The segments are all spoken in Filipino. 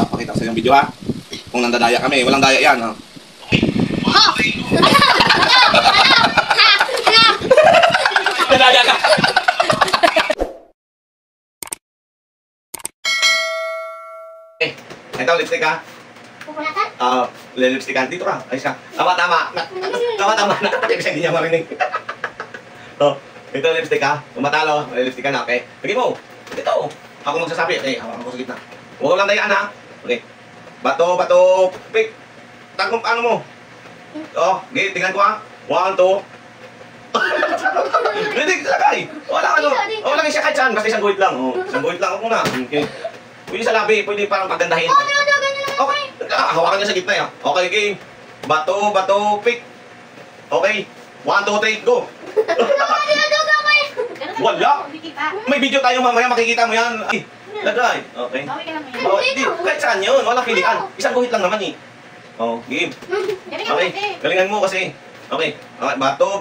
Pakita ko sa yung video ha. Kung nandadaya kami, walang daya yan ha. Nandadaya ka. Ito, lipstick ha. Lipstickan. Dito ka. Ayos ka. Tama. Tama. Nakatatik siya, hindi niya marinig. Ito, lipstick ha. Tumatalo. Lipstickan na, okay? Bigay mo. Ito. Ako magsasabi. Okay, hawakan ko sa gitna. Huwag lang dayaan ha. Okay. Bato, pick. Tagong paano mo? Okay, tingnan ko ha. 1, 2. Hindi, lagay. Wala yung siya kahit saan. Basta isang guhit lang. Isang guhit lang ako muna. Okay. Pwede sa labi. Pwede parang pagandahin. Okay. Hawakan niya sa gitna ya. Okay, game. Bato, pick. Okay. 1, 2, 3, go. Wala. May video tayo mamaya. Makikita mo yan. Lagay. Okay. Hindi. Kahit saan yun. Walang pilihan. Isang guhit lang naman eh. Game. Okay. Galingan mo kasi. Okay. Bato,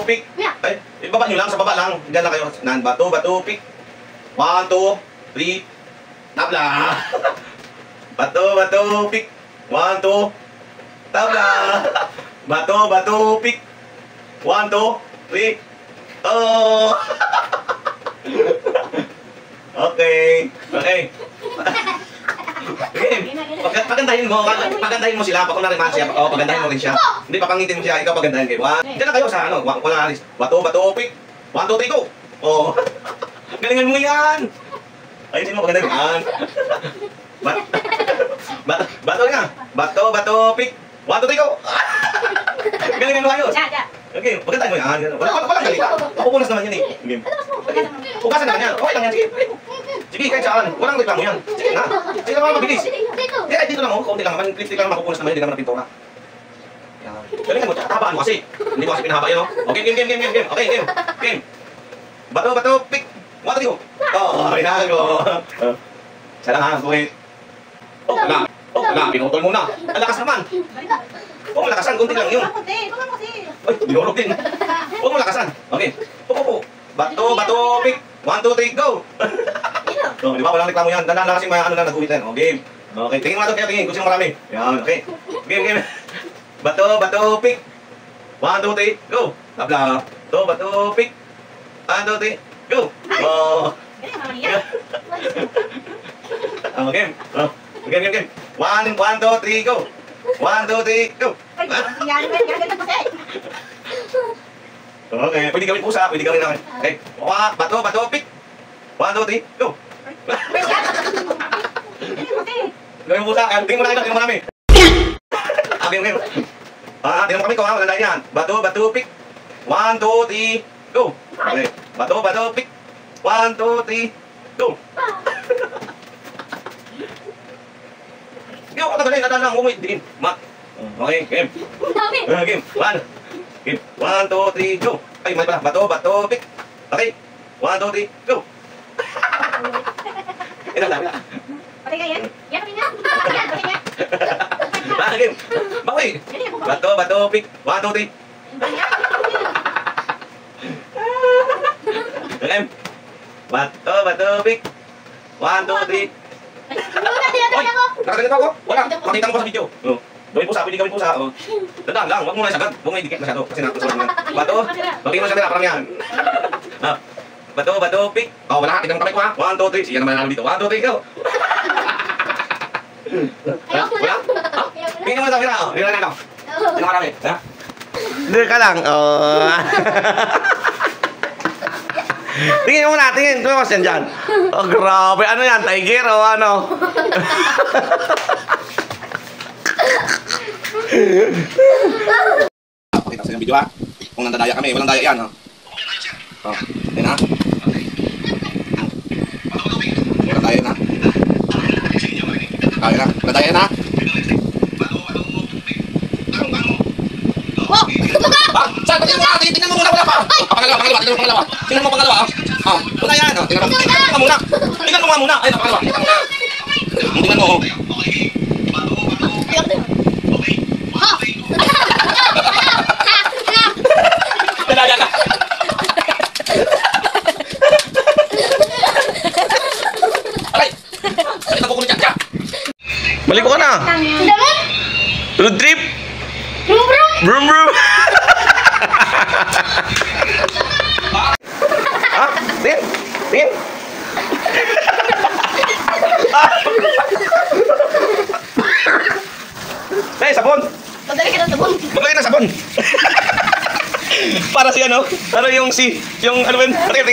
pick. Ay, ibaba nyo lang. Sa baba lang. Diyan lang kayo. Bato, pick. 1, 2, 3. Tabla. Bato, pick. 1, 2. Tabla. Bato, pick. 1, 2, 3. Okay. Pagandahin mo sila. Pag kunwari man siya, pagandahin mo rin siya. Hindi, papangitin mo siya. Ikaw pagandahin kayo. Diyan na kayo sa ano. Bato, pick. 1, 2, 3, go. Galingan mo yan. Ayusin mo, pagandahin mo. Bato nga. Bato, pick. 1, 2, 3, go. Galingan mo ayos. Okay, pagandahin mo yan. Walang galita. Mapupunas naman yan eh. Game. Hugasan naman yan. Okay lang yan. Sige, kahit saan. Walang reklamo yan. Sige na. Sige naman mabilis. Dito lang kaunti lang naman. Lipstick lang mapupunas naman. Hindi naman na pintura. Galingan mo. Tabaan mo kasi. Hindi mo kasi pinahaba yun. Okay, game. Okay, game. Bato, pick. 1, 2, 3, go. Inago. Isa lang ha. Okay. Wala. Pinutol muna. Ang lakas naman. Huwag mo lakasan. Kunti lang yun. Ay, dinurog din. Huwag mo lakasan. Okay. Bato, pick. 1, 2, 3, go! Di ba? Walang reklamo yan. Dandan lang kasi may ano lang nag-uwit yan. Game. Okay, tingin mo ito. Kaya tingin. Gusto mo marami. Yan, okay. Game. Bato, pick. 1, 2, 3, go! Tabla. Bato, pick. 1, 2, 3, go! Game. Game. 1, 2, 3, go! 1, 2, 3, go! Okay, pwede gawin pusa, pwede gawin namin. Okay, bato, pick. 1, 2, 3, go! Gawin pusa, tingin mo na ito, tingin mo namin. Game. Tingnan mo kami ko ha, wala na yan. Bato, pick. 1, 2, 3, go! Okay, bato, pick. 1, 2, 3, go! Hindi ako katagaling, nadaan lang, umit din. Okay, game. Game, 1. Game. 1, 2, 3, go! Ay, mali pala. Bato, pick. Okay. 1, 2, 3, go! Ito, dami na. Okay ka yan? Yan, kami nga. Game. Bawi. Bato, pick. 1, 2, 3. Game. Bato, pick. 1, 2, 3. Oy, nakaganito ako. Wala. Makita mo ko sa video. Gawin pusa, pwede gawin pusa. Dandaan lang, huwag mo na isagad. Huwag mo idikit masyado. Kasi nakatusulan mo. Bato, bakit mo sa kamera, parang yan. Bato, pick. Wala, tignan mo kamay ko ha. 1, 2, 3. Siya naman nanalo dito. 1, 2, 3, go. Wala? Tingnan mo sa kamera. Tingnan na ako. Tingnan marami. Hindi ka lang. Tingin mo na, tingin. Tumas yan dyan. Grabe. Ano yan? Tiger o ano? Pakita ko sa yung video ha. Kung nandadaya kami, walang daya yan ha. Yan ha. Walang daya na. Walang daya na. Saan? Tingnan mo na. Tingnan mo muna. Wala pa. Pangalawa. Tingnan mo pangalawa. Wala yan. Tingnan mo muna. Tingnan mo muna. Ay, pangalawa. Tingnan mo. Nadaya ka. Aray! Sakit na po ko ni Jack. Maligo ka na. Damon? Road trip. Brum brum. Brum brum. Ah, tingin. Tingin. Hey, sabon. Madali ka ng sabon. Maglagay ng sabon. Para si ano? Para yung ano ba yun? Tingin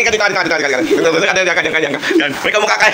ka. May kamukha ka.